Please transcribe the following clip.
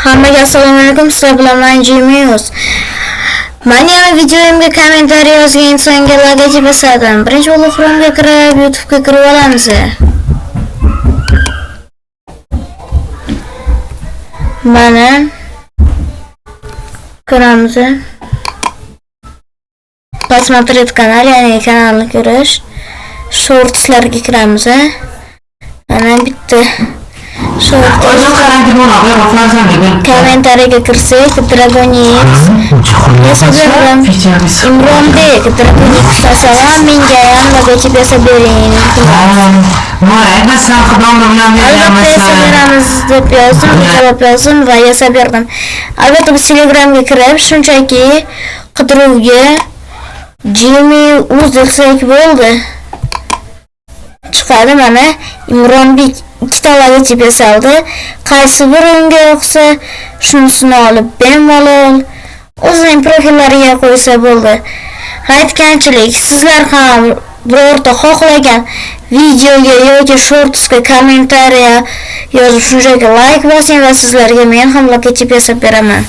Hammaga assalomu alaykum. Sizlar bilan men Jimius. Mana videomga kommentariy yozgan insonga logotip yasadim. Birinchi bo'lib Chrome'ga kirib, YouTube'ga kirib olamiz. Mana kiramiz. Посмотреть kanal, ya'ni kanalni ko'rish. Shortslarga kiramiz. Mana bitta kommentariga kirsak, Dragonix Imronbek Dragonix salam, menga ham logotip yasab bering. Albatta yasab beramiz deb yozdim, javob yozdim va yasab berdim. Albatta biz Telegramga kirib, shunchaki qidiruvga Jimius desak bo'ldi. Chiqadi mana Imronbek ikkita logotip yasaldi. Qaysi biri unga yoqsa, shunisini olib bemalol o'zining profillariga qo'ysa bo'ldi. Aytganchilik, sizlar ham birorta xohlagan videoga yoki shortsga kommentariya yozib, shunchaki like bosing va sizlarga men ham logotip yasab beraman.